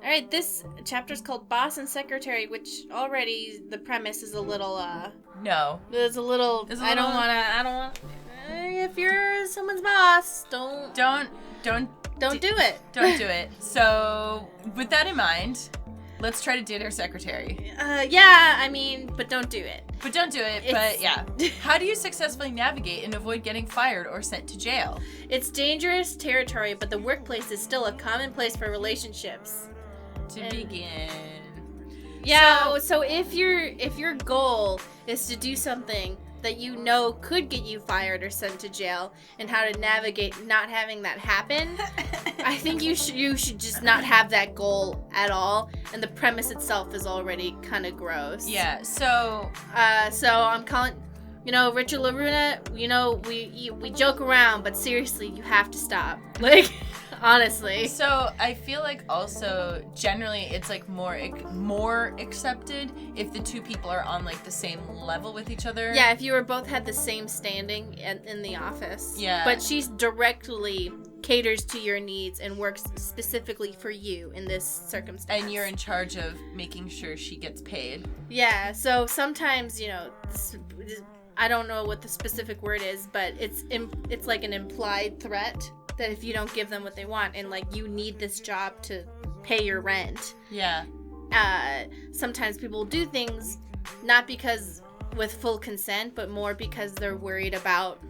Alright, this chapter's called Boss and Secretary, which already the premise is a little, No. It's a little, I don't want, if you're someone's boss, don't do it. Don't do it. So, with that in mind, let's try to date our secretary. Yeah, I mean, but don't do it. But don't do it, but yeah. How do you successfully navigate and avoid getting fired or sent to jail? It's dangerous territory, but the workplace is still a common place for relationships. To begin. Yeah, so if your goal is to do something that you know could get you fired or sent to jail, and how to navigate not having that happen, I think you should just not have that goal at all, and the premise itself is already kind of gross. Yeah, so I'm calling, Richard LaRuna, we joke around, but seriously, you have to stop. Like, honestly. So I feel like also generally it's like more accepted if the two people are on like the same level with each other. Yeah, if you were both had the same standing in the office. Yeah. But she's directly caters to your needs and works specifically for you in this circumstance. And you're in charge of making sure she gets paid. Yeah, so sometimes, I don't know what the specific word is, but it's like an implied threat that if you don't give them what they want, and like you need this job to pay your rent. Yeah. Sometimes people do things not because with full consent, but more because they're worried about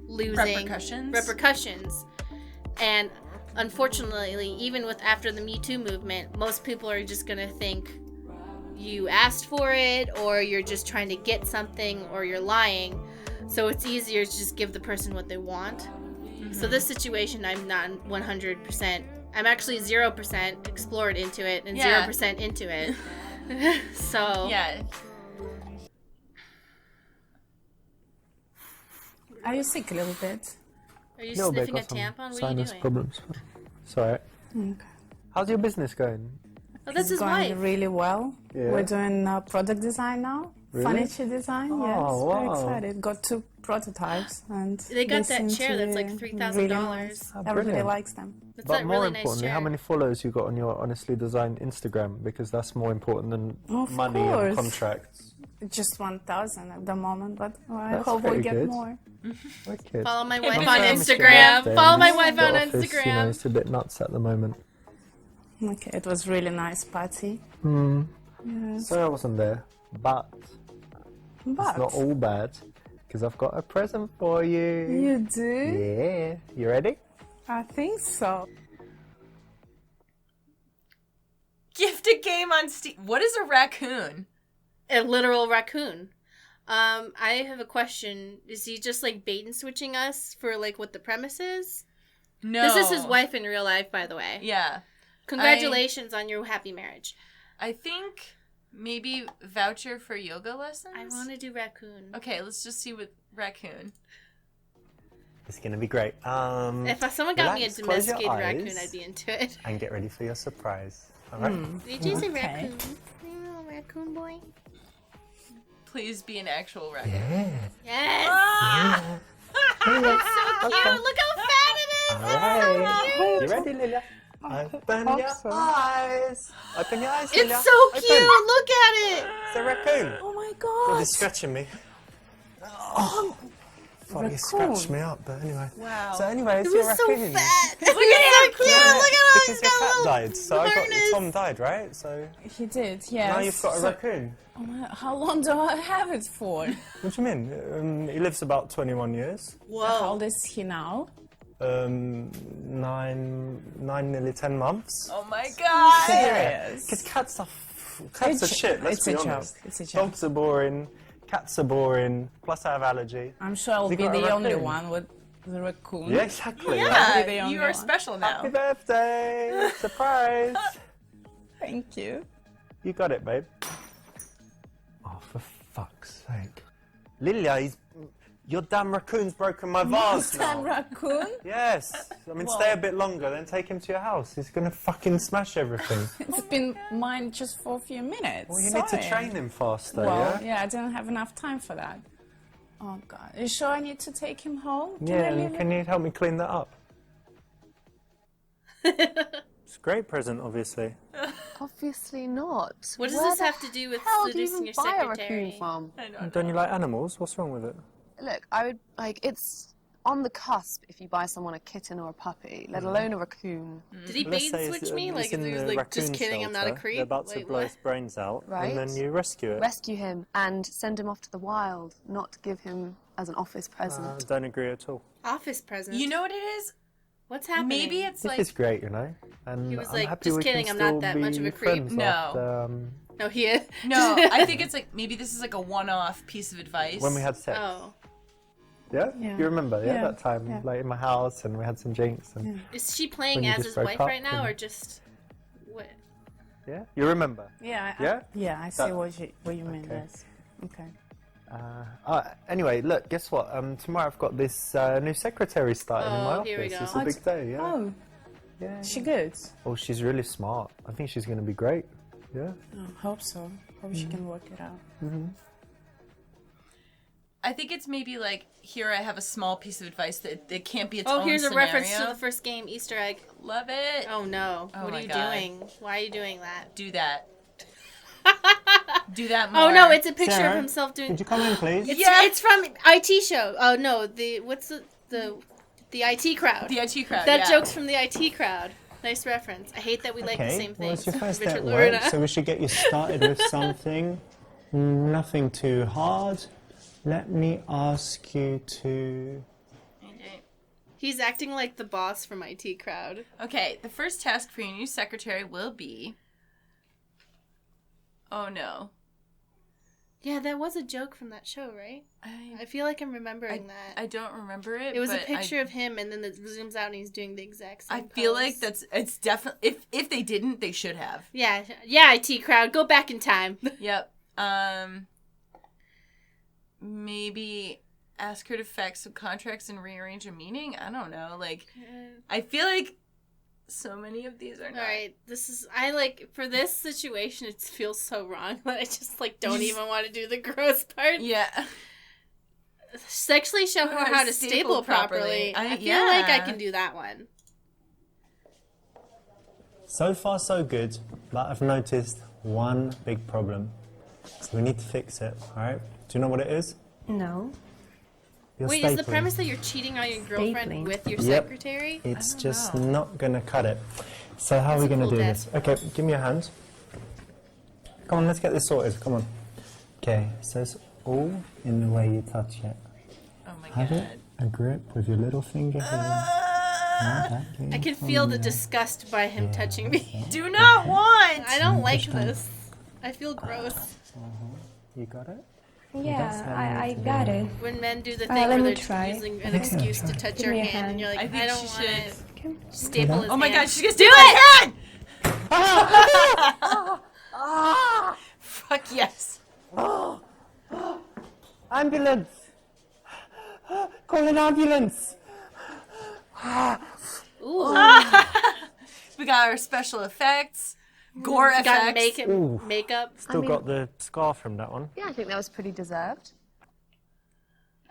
losing repercussions. And unfortunately, even after the Me Too movement, most people are just gonna think you asked for it, or you're just trying to get something, or you're lying. So it's easier to just give the person what they want. So this situation, I'm not 100%. I'm actually 0% explored into it and 0% into it. So yeah. Are you sick a little bit? Are you sniffing a tampon? What are you doing? Problems. Sorry. Okay. How's your business going? Oh, that's his going wife. really well. Yeah. We're doing product design now. Really? Furniture design, Oh, yes. wow. Very excited. Got 2 prototypes, and They got that seem chair to that's like be $3,000. really nice. Oh, Everybody brilliant. likes them. It's But that more really nice importantly, chair. how many followers you got on your Honestly Designed Instagram? Because that's more important than Of money course. and contracts. Just 1,000 at the moment, but I That's hope we pretty get good. more. Wicked. Follow my wife My on family's Instagram. birthday, Follow my and wife the on office, Instagram. it's a bit nuts at the moment. Okay, it was really nice party. Yes. Sorry I wasn't there, but But it's not all bad, because I've got a present for you. you do? Yeah. You ready? I think so. Gift a game on Steam. What is a raccoon? A literal raccoon. I have a question. Is he just like bait and switching us for like what the premise is? No. This is his wife in real life, by the way. Yeah. Congratulations on your happy marriage. I think maybe voucher for yoga lessons? I want to do raccoon. Okay, let's just see what raccoon. It's going to be great. If someone got me a relax, close your domesticated raccoon, eyes. I'd be into it. And get ready for your surprise. All right? Did you say Okay. raccoon? Oh, raccoon boy. Please be an actual raccoon. Yeah. Yes. Ah! It's so cute. Look how fat it is. All It's so right. cute. You ready, Lilia? Open hope your so. eyes. Open your eyes, Lilia. It's so Open. cute. Look at it. It's a raccoon. Oh my Oh, god! he's scratching me. Oh, thought he scratched me up, but anyway. Wow. So anyway, it's It your was so raccoon. fat. Look at it. So cute. Yeah, Look at how because he's your got a cat little died, so harness. Tom died, right? So He did, yes. now you've got a raccoon. Oh my, how long do I have it for? What do you mean? He lives about 21 years. How Whoa. old is he now? 9, nearly 10 months. Oh my god! Serious? Because cats are shit, let's it's be a honest. joke. It's a joke. Dogs are boring, cats are boring, plus I have allergy. I'm sure I'll You be got a the only raccoon? one with the raccoon. Yeah, exactly. I'll be the Yeah, only you are one. special now. Happy birthday! Surprise! Thank you. You got it, babe. Oh, for fuck's sake. Lilia, your damn raccoon's broken my vase That now. raccoon? Yes. I mean, stay a bit longer, then take him to your house. He's going to fucking smash everything. It's been mine just for a few minutes. Well, you need to Sorry. train him faster, Well, yeah? I didn't have enough time for that. Oh god. You sure I need to take him home? Yeah, and can you help me clean that up? It's a great present, obviously. Obviously not. What does this have to do with seducing your secretary? From? Don't you like animals? What's wrong with it? Look, I would it's on the cusp if you buy someone a kitten or a puppy, let alone a raccoon. Did he bait and switch me? Like, if he was like, just kidding, I'm not a creep. They're about to blow his brains out, Right. and then you rescue it. Rescue him and send him off to the wild, not give him as an office present. I don't agree at all. Office present. You know what it is? What's happening? Maybe it's This like... is great, you know. And He was I'm like, happy just we kidding, can I'm not still that be much of a creep. friends No. after, No, he is. No, I think it's like, maybe this is like a one-off piece of advice. when we had sex. Oh. Yeah? Yeah. You remember, Yeah. that time, Yeah. like in my house, and we had some drinks, and Is she playing When you as just his broke wife up right now, and- or just what? yeah, you remember. Yeah. Yeah? I see That- what you mean. Okay. Yes. Okay. Anyway, look, guess what? Tomorrow I've got this new secretary starting in my Oh, office. here we go. It's a big day, yeah. Oh, Yeah. she good? Oh, she's really smart. I think she's going to be great. Yeah. Oh, hope so. Hope she can work it out. I think it's maybe like, here I have a small piece of advice that it can't be its Oh, own here's a scenario. reference to the first game Easter egg. Love it. Oh no! Oh what my are you God. doing? Why are you doing that? Do that. Do that more. Oh no! It's a picture Sarah, of himself doing. Could you come in, please? It's from IT show. Oh no! What's the IT crowd? The IT crowd, That yeah. joke's from the IT crowd. Nice reference. I hate that we like the same well, things. it's your first day Richard at work, Lorena. so we should get you started with something. Nothing too hard. Let me ask you to... He's acting like the boss from IT crowd. Okay, the first task for your new secretary will be... Oh no. Yeah, that was a joke from that show, right? I feel like I'm remembering that. I don't remember it. It was a but picture of him, and then it zooms out, and he's doing the exact same I feel pose. like it's definitely... If they didn't, they should have. Yeah, IT crowd, go back in time. Yep. Maybe ask her to fax some contracts and rearrange a meeting. I don't know. Like, I feel like so many of these are not. All right, for this situation, it feels so wrong that I just don't even want to do the gross part. Yeah. Sexually show her how to staple properly. I feel like I can do that one. So far, so good, but I've noticed one big problem. So we need to fix it, alright? Do you know what it is? No. You're Wait, stapling. is the premise that you're cheating on your girlfriend Stapling. with your Yep. secretary? It's don't just know. not going to cut it. So how are we That's a going to cool do this? Okay, give me your hand. Come on, let's get this sorted. Come on. Okay, so it's all in the way you touch it. Oh my Have god. it a grip with your little finger here. I can feel the disgust by him touching me. Do not want! I don't like this. I feel gross. You got it? Yeah, I got it. When men do the let thing where me they're try. using an excuse to touch Give your me a hand, and you're like, I think I don't she want should- to Okay. staple his Oh my hand. god, she's gonna steal my hand! Fuck yes. Ambulance! Call an ambulance! We got our special effects, gore Got effects. makeup. Still got the scar from that one. Yeah, I think that was pretty deserved.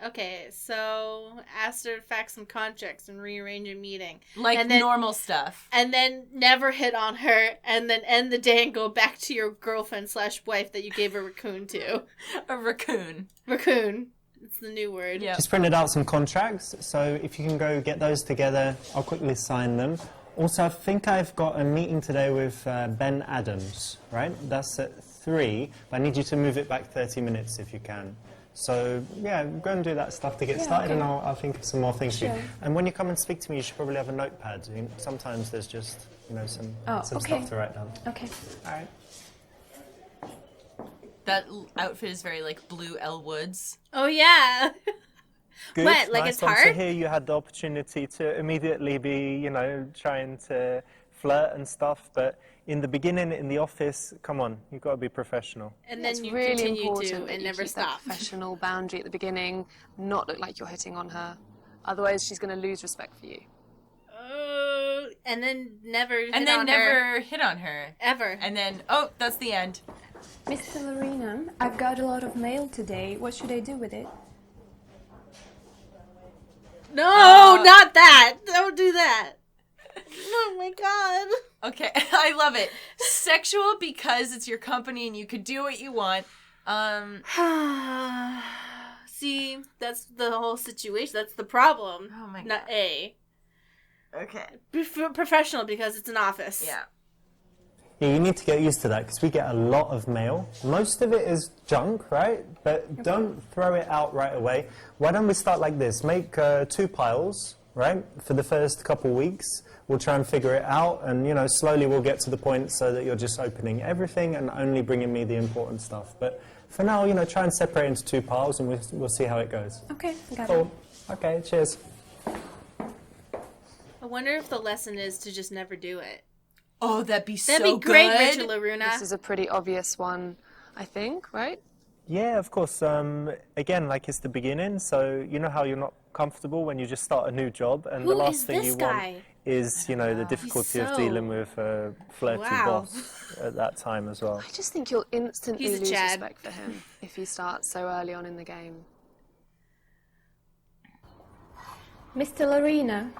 Okay, so asked her to fax some contracts and rearrange a meeting. Like and then, normal stuff. And then never hit on her, and then end the day and go back to your girlfriend/wife that you gave a raccoon to. A raccoon. Raccoon. It's the new word. Yeah. Just printed out some contracts, so if you can go get those together, I'll quickly sign them. Also, I think I've got a meeting today with Ben Adams, right? That's at 3, but I need you to move it back 30 minutes if you can. So, yeah, go and do that stuff to get started, and I'll think of some more things for you. And when you come and speak to me, you should probably have a notepad. Sometimes there's just, some stuff to write down. Okay. All right. That outfit is very like Blue Elle Woods. Oh, yeah. Good, What, like nice it's one. So hard? here you had the opportunity to immediately be, trying to flirt and stuff, but in the beginning, in the office, come on, you've got to be professional. And It's then you really continue important to that and you never keep that stop. professional boundary at the beginning, not look like you're hitting on her. Otherwise, she's going to lose respect for you. And then never hit And then on never her. hit on her. Ever. And then, oh, that's the end. Mr. Lorena, I've got a lot of mail today. What should I do with it? No, not that. Don't do that. Oh my god. Okay, I love it. Sexual because it's your company and you could do what you want. See, that's the whole situation. That's the problem. Oh my god. Not A. Okay. Professional because it's an office. Yeah. Yeah, you need to get used to that because we get a lot of mail. Most of it is junk, right? But don't throw it out right away. Why don't we start like this? Make 2 piles, right? For the first couple weeks. We'll try and figure it out, and slowly we'll get to the point so that you're just opening everything and only bringing me the important stuff. But for now, try and separate into 2 piles, and we'll see how it goes. Okay, got Cool. it. Okay, cheers. I wonder if the lesson is to just never do it. Oh, that'd be That'd be great, Richard Laruna. This is a pretty obvious one, I think, right? Yeah, of course. Again, like it's the beginning, so you know how you're not comfortable when you just start a new job, and Who the last is thing this you guy? want is, the difficulty of dealing with a flirty boss at that time as well. I just think you'll instantly He's a lose Chad. respect for him if he starts so early on in the game. Mr. Lorena,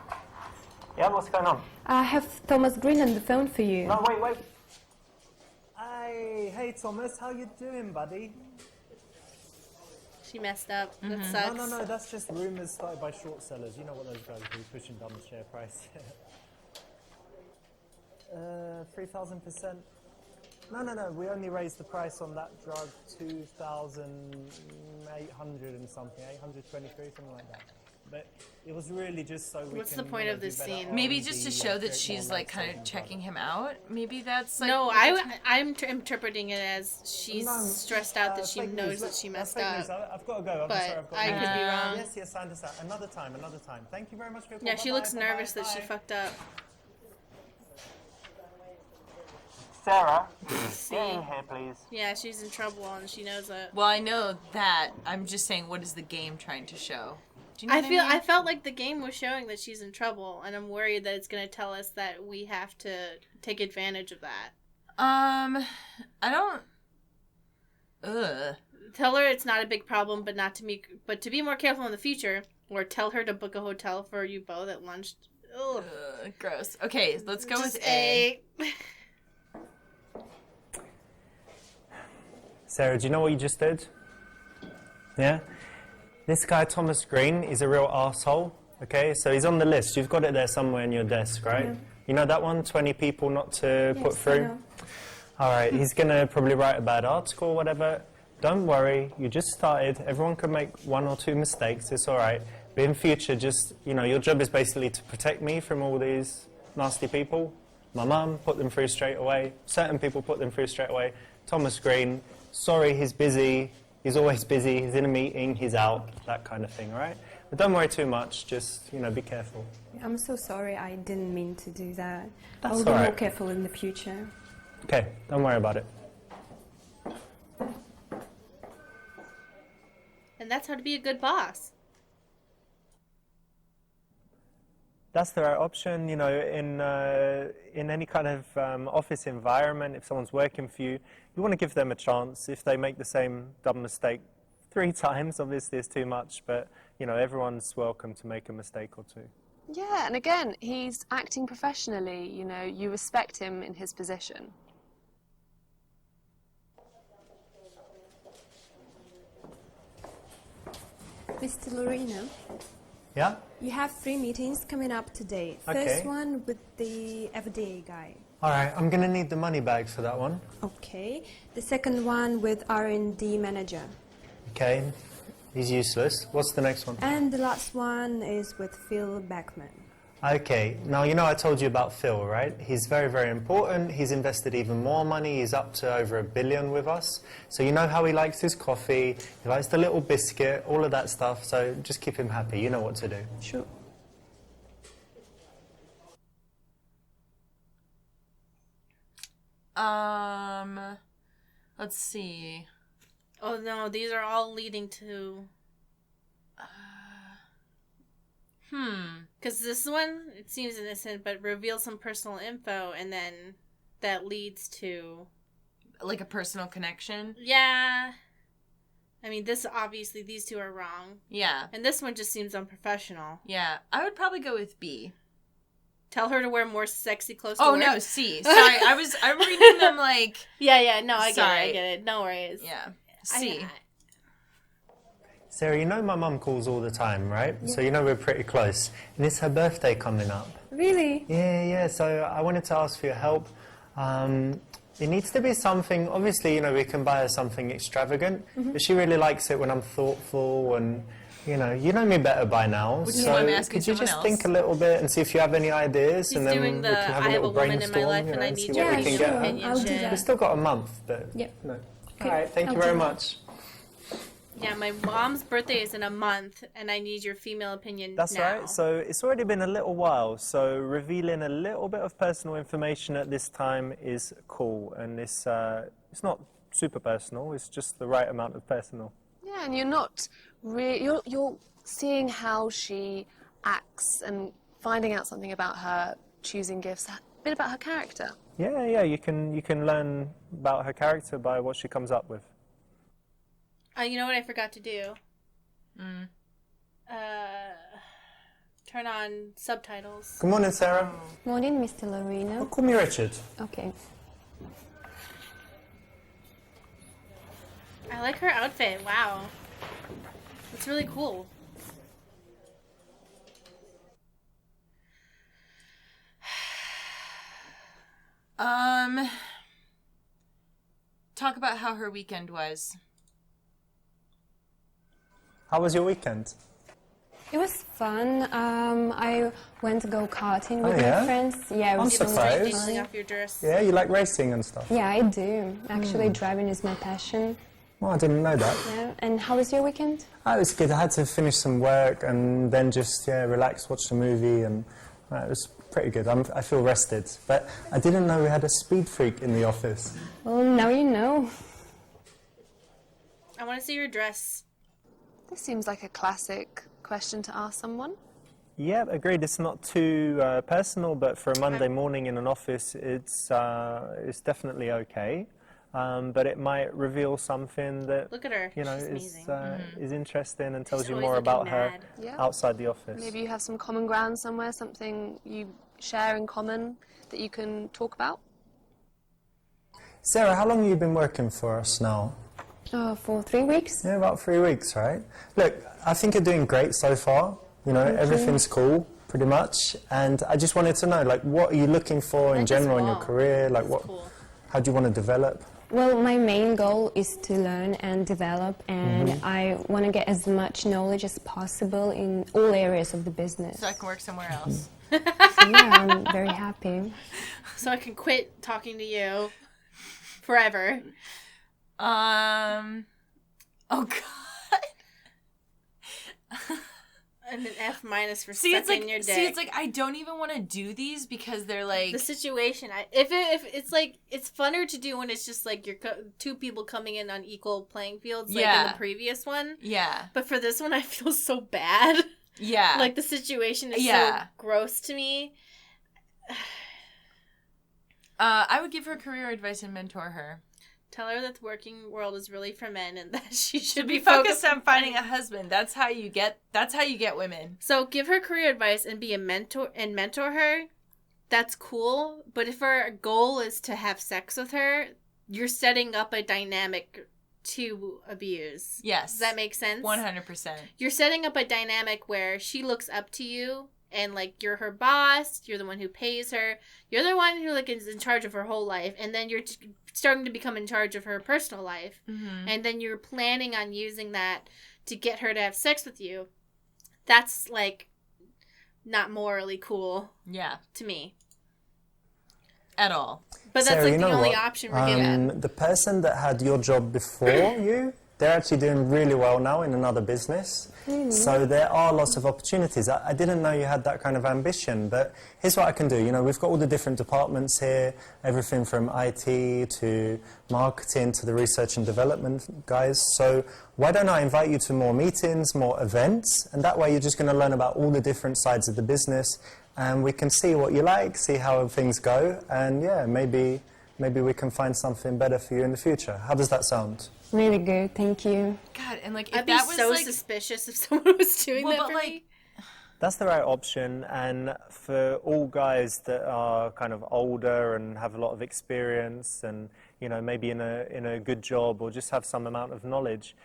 Yeah, what's going on? I have Thomas Green on the phone for you. No, wait. Hey, Thomas, how you doing, buddy? She messed up. That sucks. No, that's just rumours started by short sellers. You know what those guys do, pushing down the share price. 3,000%. No, we only raised the price on that drug 2,800 and something, 823, something like that. But it was really just so we What's can, the point of do this better scene? Maybe R&D, just to show that create she's more like kind sales of and checking product. him out. Maybe that's like No, I'm interpreting it as she's stressed out that she fake knows news. that she That's messed fake news. up. I've got to go. I'm But sorry, I've got I to go. could be wrong. Yes, I understand. Another time. Thank you very much for your call. Yeah, she Bye-bye, looks bye-bye, nervous that she bye. fucked up. Sarah, See? get in here, please. Yeah, she's in trouble and she knows it. Well, I know that. I'm just saying, what is the game trying to show? Do you know what I mean? felt like the game was showing that she's in trouble, and I'm worried that it's going to tell us that we have to take advantage of that. I don't. Ugh. Tell her it's not a big problem, but to be more careful in the future, or tell her to book a hotel for you both at lunch. Ugh. Gross. Okay, let's go Just with A. Sarah, do you know what you just did? Yeah? This guy, Thomas Green, is a real arsehole. Okay, so he's on the list. You've got it there somewhere in your desk, right? Yeah. You know that one? 20 people not to put Yes, I through? know. All right, he's going to probably write a bad article or whatever. Don't worry, you just started. Everyone can make 1 or 2 mistakes. It's all right. But in future, just, your job is basically to protect me from all these nasty people. My mum, put them through straight away. Certain people put them through straight away. Thomas Green, sorry, he's busy. He's always busy. He's in a meeting. He's out. That kind of thing, all right? But don't worry too much. Just, be careful. I'm so sorry, I didn't mean to do that. That's I'll be all more right. careful in the future. Okay, don't worry about it. And that's how to be a good boss. That's the right option, in any kind of office environment. If someone's working for you, you want to give them a chance. If they make the same dumb mistake 3 times, obviously it's too much, but everyone's welcome to make a mistake or 2. Yeah, and again, he's acting professionally, you respect him in his position. Mr. Lorena, Yeah? you have 3 meetings coming up today. Okay. First one with the FDA guy. All right, I'm going to need the money bag for that one. Okay. The second one with R&D manager. Okay, he's useless. What's the next one? And the last one is with Phil Beckman. Okay, now I told you about Phil, right? He's very, very important. He's invested even more money. He's up to over $1 billion with us. So you know how he likes his coffee, he likes the little biscuit, all of that stuff. So just keep him happy. You know what to do. Sure. Let's see. Oh no, these are all leading to... Because this one, it seems innocent, but reveals some personal info, and then that leads to... Like a personal connection? Yeah. I mean, obviously, these 2 are wrong. Yeah. And this one just seems unprofessional. Yeah. I would probably go with B. Tell her to wear more sexy clothes. Oh, no, C. Sorry, I'm reading them like... Yeah, no, I get it. No worries. Yeah. C. Sarah, you know my mum calls all the time, right? Yeah. So you know we're pretty close. And it's her birthday coming up. Really? Yeah. So I wanted to ask for your help. It needs to be something, obviously, you know, we can buy her something extravagant, but she really likes it when I'm thoughtful and, you know me better by now. Which is why I'm asking could you someone just else. think a little bit and see if you have any ideas? He's and then doing we the can have I a have a little woman in my brainstorm, life you and know, I and need see your what we can get her. opinion. I'll do shit. that. We've still got a month, but, Yep. you know. Okay. All right, thank you I'll very do that. much. Yeah, my mom's birthday is in a month, and I need your female opinion That's now. right. So it's already been a little while, so revealing a little bit of personal information at this time is cool, and it's not super personal, it's just the right amount of personal. Yeah, and you're not you're seeing how she acts and finding out something about her, choosing gifts, a bit about her character. Yeah, you can learn about her character by what she comes up with. You know what I forgot to do? Turn on subtitles. Good morning, Sarah. Morning, Mr. Lorena. Oh, call me Richard. Okay. I like her outfit. Wow. It's really cool. Talk about how her weekend was. How was your weekend? It was fun. I went to go karting with yeah? my friends. Yeah, it was I'm surprised. Dangling off your dress. Yeah, you like racing and stuff? Yeah, I do. Actually, driving is my passion. Well, I didn't know that. Yeah. And how was your weekend? It was good. I had to finish some work and then just, relax, watch the movie, and it was pretty good. I feel rested. But I didn't know we had a speed freak in the office. Well, now you know. I want to see your dress. This seems like a classic question to ask someone. Yeah, agreed. It's not too personal, but for a Monday morning in an office, it's definitely okay. But it might reveal something that Look at her. is interesting and tells She's you always more looking about her mad. Yeah. outside the office. Maybe you have some common ground somewhere, something you share in common that you can talk about. Sarah, how long have you been working for us now? For 3 weeks. Yeah, about 3 weeks, right? Look, I think you're doing great so far. You know, everything's cool, pretty much. And I just wanted to know, like, what are you looking for in general in your career? Like, how do you want to develop? Well, my main goal is to learn and develop, and I want to get as much knowledge as possible in all areas of the business. So I can work somewhere else. So, yeah, I'm very happy. So I can quit talking to you forever. Oh God. And an F- for See, sucking your dick. it's like I don't even want to do these because they're like the situation. If it's like it's funner to do when it's just like you're two people coming in on equal playing fields, like in the previous one. Yeah. But for this one, I feel so bad. Yeah. Like the situation is so gross to me. I would give her career advice and mentor her. Tell her that the working world is really for men and that she should be focused on finding a husband. That's how you get women. So give her career advice and be a mentor and mentor her. That's cool. But if our goal is to have sex with her, you're setting up a dynamic to abuse. Yes. Does that make sense? 100%. You're setting up a dynamic where she looks up to you and like you're her boss, you're the one who pays her, you're the one who like is in charge of her whole life, and then you're starting to become in charge of her personal life, and then you're planning on using that to get her to have sex with you. That's like not morally cool. Yeah. To me. At all. But that's Sarah, like the only option we're given. The person that had your job before you, they're actually doing really well now in another business. So there are lots of opportunities. I didn't know you had that kind of ambition, but here's what I can do. You know, we've got all the different departments here, everything from IT to marketing to the research and development guys. So why don't I invite you to more meetings, more events, and that way you're just going to learn about all the different sides of the business, and we can see what you like, see how things go, and yeah, maybe we can find something better for you in the future. How does that sound? Really good, thank you. God, and like if I'd be that was so like, suspicious if someone was doing that for me. That's the right option, and for all guys that are kind of older and have a lot of experience and, you know, maybe in a good job or just have some amount of knowledge,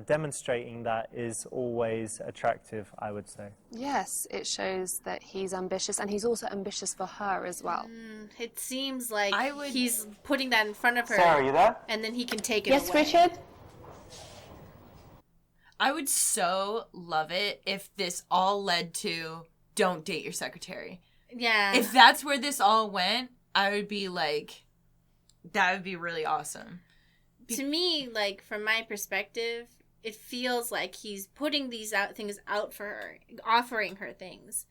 demonstrating that is always attractive, I would say. Yes, it shows that he's ambitious, and he's also ambitious for her as well. It seems like he's putting that in front of her. Sarah, are you there? And then he can take it Yes, away. Richard? I would so love it if this all led to don't date your secretary. Yeah. If that's where this all went, I would be like, that would be really awesome. To me, like, from my perspective, it feels like he's putting these things out for her, offering her things.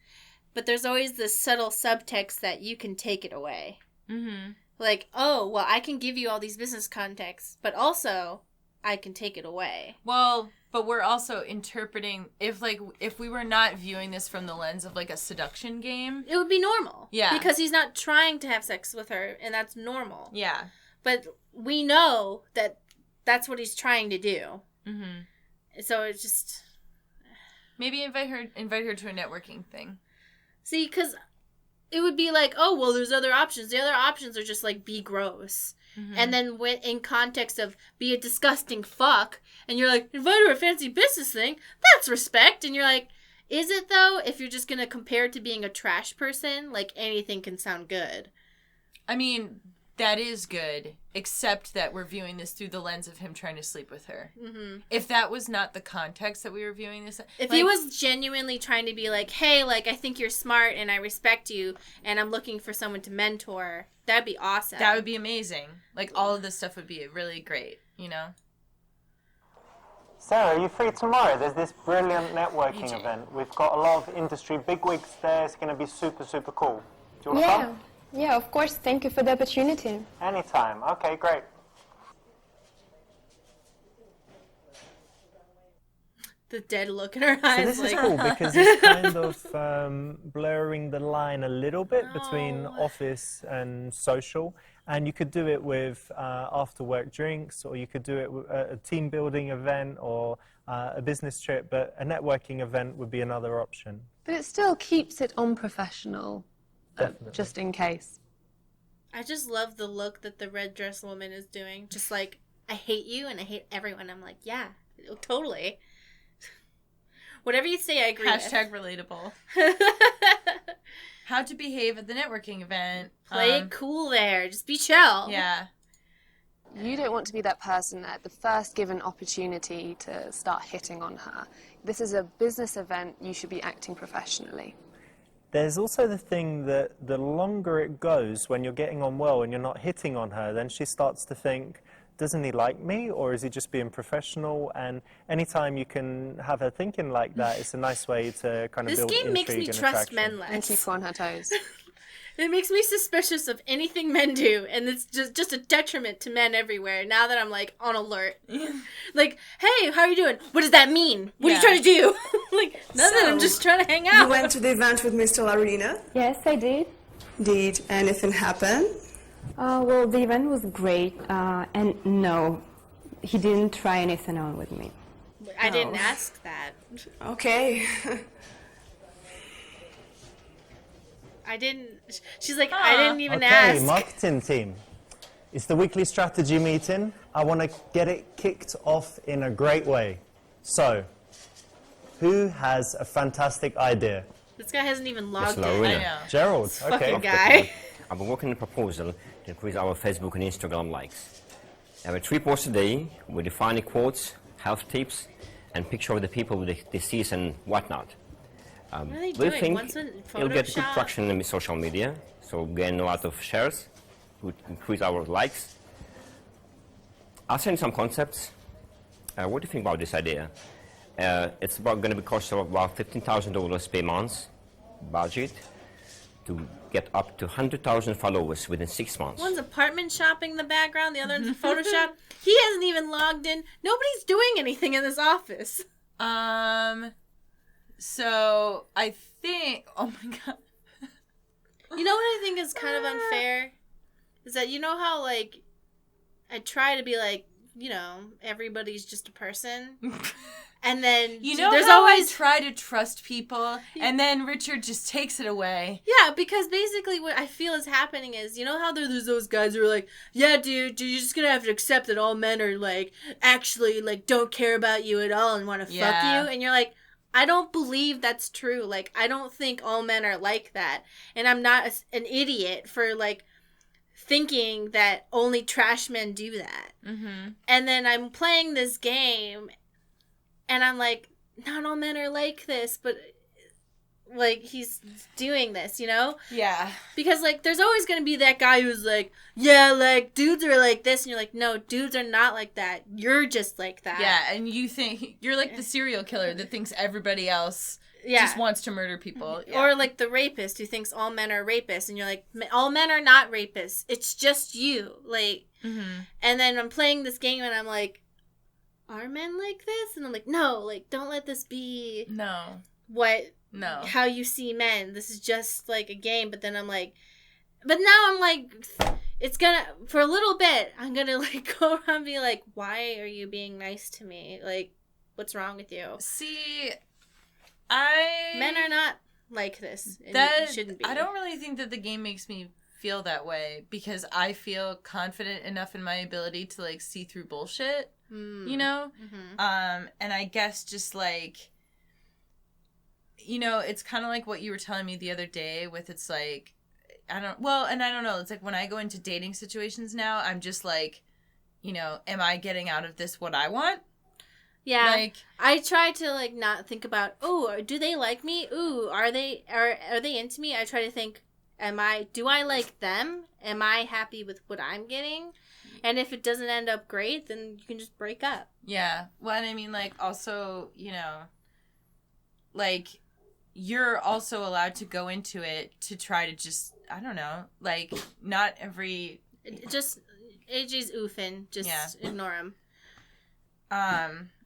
But there's always this subtle subtext that you can take it away. Mm-hmm. Like, oh, well, I can give you all these business contexts, but also I can take it away. Well, but we're also interpreting, if we were not viewing this from the lens of like a seduction game, it would be normal. Yeah. Because he's not trying to have sex with her, and that's normal. Yeah. But we know that that's what he's trying to do. Mm-hmm. So it's just... Maybe invite her to a networking thing. See, because it would be like, oh, well, there's other options. The other options are just like, be gross. Mm-hmm. And then in context of be a disgusting fuck, and you're like, invite her to a fancy business thing, that's respect. And you're like, is it though? If you're just going to compare it to being a trash person, like anything can sound good. I mean, that is good, except that we're viewing this through the lens of him trying to sleep with her. Mm-hmm. If that was not the context that we were viewing this, if he was genuinely trying to be like, hey, like, I think you're smart and I respect you and I'm looking for someone to mentor, that'd be awesome. That would be amazing. Like, all of this stuff would be really great, you know? Sarah, are you free tomorrow? There's this brilliant networking event. We've got a lot of industry bigwigs there. It's going to be super, super cool. Do you want to come? Yeah, of course. Thank you for the opportunity. Anytime. Okay, great. The dead look in her eyes. So this is cool because it's kind of blurring the line a little bit between office and social. And you could do it with after-work drinks, or you could do it with a team-building event or a business trip, but a networking event would be another option. But it still keeps it unprofessional, just in case. I just love the look that the red dress woman is doing. Just like, I hate you and I hate everyone. I'm like, yeah, totally. Whatever you say, I agree with. #relatable. How to behave at the networking event. Play it cool there. Just be chill. Yeah. You don't want to be that person at the first given opportunity to start hitting on her. This is a business event. You should be acting professionally. There's also the thing that the longer it goes, when you're getting on well and you're not hitting on her, then she starts to think, doesn't he like me, or is he just being professional? And anytime you can have her thinking like that, it's a nice way to kind of build intrigue and attraction. This game makes me trust men less. And keep her on her toes. It makes me suspicious of anything men do, and it's just a detriment to men everywhere, now that I'm, like, on alert. Like, hey, how are you doing? What does that mean? What are you trying to do? Like, nothing, I'm just trying to hang out. You went to the event with Mr. Larina? Yes, I did. Did anything happen? Well, the event was great, and no, he didn't try anything on with me. I didn't ask that. Okay. I didn't... She's like, I didn't even ask. Okay, marketing team. It's the weekly strategy meeting. I want to get it kicked off in a great way. So, who has a fantastic idea? This guy hasn't even logged Yes, in. I know. Gerald, okay. Fucking guy. I've been working on a proposal to increase our Facebook and Instagram likes. I have 3 posts a day with defining quotes, health tips, and picture of the people with the disease and whatnot. What are they We doing? think One's in it'll get good Photoshop? traction in social media, so gain a lot of shares, would increase our likes. I'll send some concepts. What do you think about this idea? It's going to be cost of about $15,000 per month budget to get up to 100,000 followers within 6 months. One's apartment shopping in the background, the other's Photoshop. He hasn't even logged in. Nobody's doing anything in this office. So I think, oh my god. You know what I think is kind of unfair? Is that, you know how, like, I try to be like, you know, everybody's just a person. And then there's always try to trust people, and then Richard just takes it away. Yeah, because basically what I feel is happening is, you know how there's those guys who are like, yeah, dude, you're just gonna have to accept that all men are like actually like don't care about you at all and want to fuck you, and you're like, I don't believe that's true. Like, I don't think all men are like that, and I'm not an idiot for like thinking that only trash men do that. Mm-hmm. And then I'm playing this game. And I'm like, not all men are like this, but, like, he's doing this, you know? Yeah. Because, like, there's always going to be that guy who's like, yeah, like, dudes are like this. And you're like, no, dudes are not like that. You're just like that. Yeah, and you think, you're like the serial killer that thinks everybody else just wants to murder people. Yeah. Or, like, the rapist who thinks all men are rapists. And you're like, all men are not rapists. It's just you. Like, and then I'm playing this game and I'm like, are men like this? And I'm like, no, like, don't let this be how you see men. This is just like a game. But then I'm like, but now I'm like, it's gonna, for a little bit, I'm gonna like go around and be like, why are you being nice to me? Like, what's wrong with you? See, men are not like this. That shouldn't be. I don't really think that the game makes me feel that way, because I feel confident enough in my ability to like see through bullshit. You know? Mm-hmm. And I guess just like, you know, it's kind of like what you were telling me the other day with, it's like, I don't know. It's like when I go into dating situations now, I'm just like, you know, am I getting out of this what I want? Yeah. Like, I try to like not think about, oh, do they like me? Ooh, are they into me? I try to think, do I like them? Am I happy with what I'm getting? And if it doesn't end up great, then you can just break up. Yeah. Well, and I mean, like, also, you know, like, you're also allowed to go into it to try to just, I don't know, like, not every... Just, AJ's oofing. Just ignore him.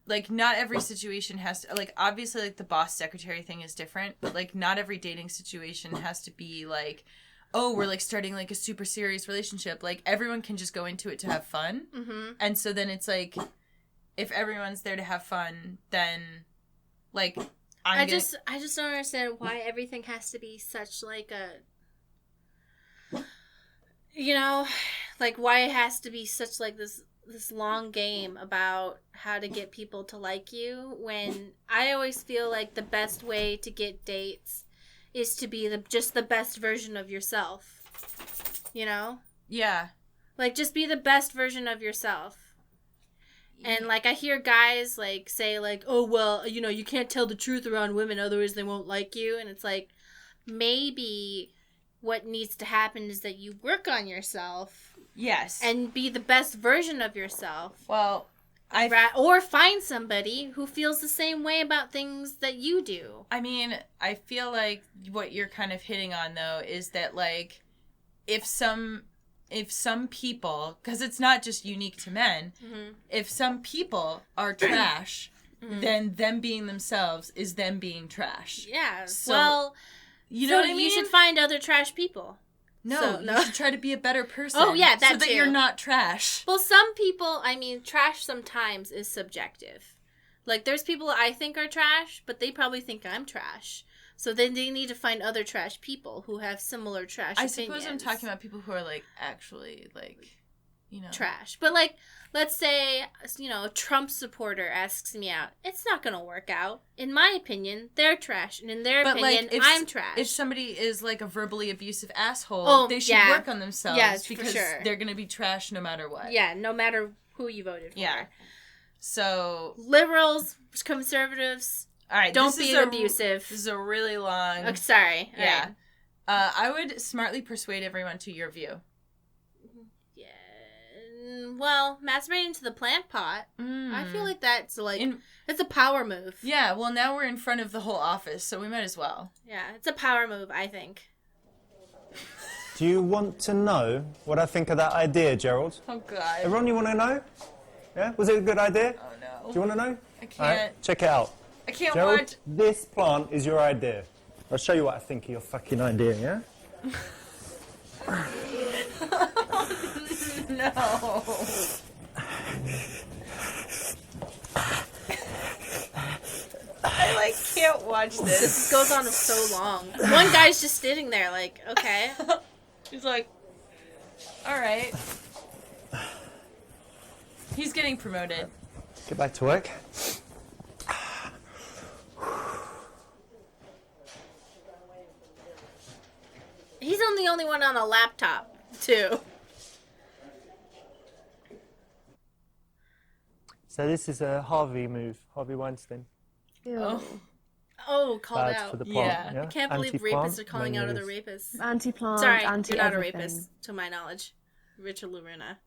Like, not every situation has to, like, obviously, like, the boss secretary thing is different, but, like, not every dating situation has to be, like, oh, we're, like, starting, like, a super serious relationship. Like, everyone can just go into it to have fun. Mm-hmm. And so then it's, like, if everyone's there to have fun, then, like, I just don't understand why everything has to be such, like, a... You know? Like, why it has to be such, like, this long game about how to get people to like you, when I always feel like the best way to get dates is to be just the best version of yourself. You know? Yeah. Like, just be the best version of yourself. And, like, I hear guys, like, say, like, oh, well, you know, you can't tell the truth around women, otherwise they won't like you. And it's like, maybe what needs to happen is that you work on yourself. Yes. And be the best version of yourself. Well, or find somebody who feels the same way about things that you do. I mean, I feel like what you're kind of hitting on, though, is that, like, if some people, because it's not just unique to men, mm-hmm. if some people are trash, mm-hmm. then them being themselves is them being trash. Yeah. So, well, you know what I mean? You should find other trash people. No, you should try to be a better person. Oh, yeah, so that you're not trash. Well, some people, I mean, trash sometimes is subjective. Like, there's people I think are trash, but they probably think I'm trash. So then they need to find other trash people who have similar trash opinions. I suppose I'm talking about people who are, like, actually, like, you know. Trash. But, like, let's say, you know, a Trump supporter asks me out. It's not going to work out. In my opinion, they're trash. And in their opinion, I'm trash. If somebody is, like, a verbally abusive asshole, they should work on themselves. Because they're going to be trash no matter what. Yeah, no matter who you voted for. Yeah. So. Liberals, conservatives. All right. Don't be abusive. This is a really long. Oh, sorry. All yeah. Right. I would smartly persuade everyone to your view. Well, masturbating to the plant pot. I feel like that's it's a power move. Yeah, well, now we're in front of the whole office, so we might as well. Yeah, it's a power move, I think. Do you want to know what I think of that idea, Gerald? Oh, God. Everyone, you want to know? Yeah? Was it a good idea? Oh, no. Do you want to know? I can't. All right, check it out. I can't Gerald, watch. This plant is your idea. I'll show you what I think of your fucking idea, yeah? No. watch this. This goes on so long. One guy's just sitting there like, okay. He's like, all right. He's getting promoted. Get back to work. He's the only one on a laptop, too. So this is a Harvey move, Harvey Weinstein. Oh, called Bad out. for the plant. Yeah. I can't believe Anti-plant, rapists are calling no out other move. rapists. Anti-plant, Sorry, anti you're not a everything. rapist, to my knowledge. Richard Lorena.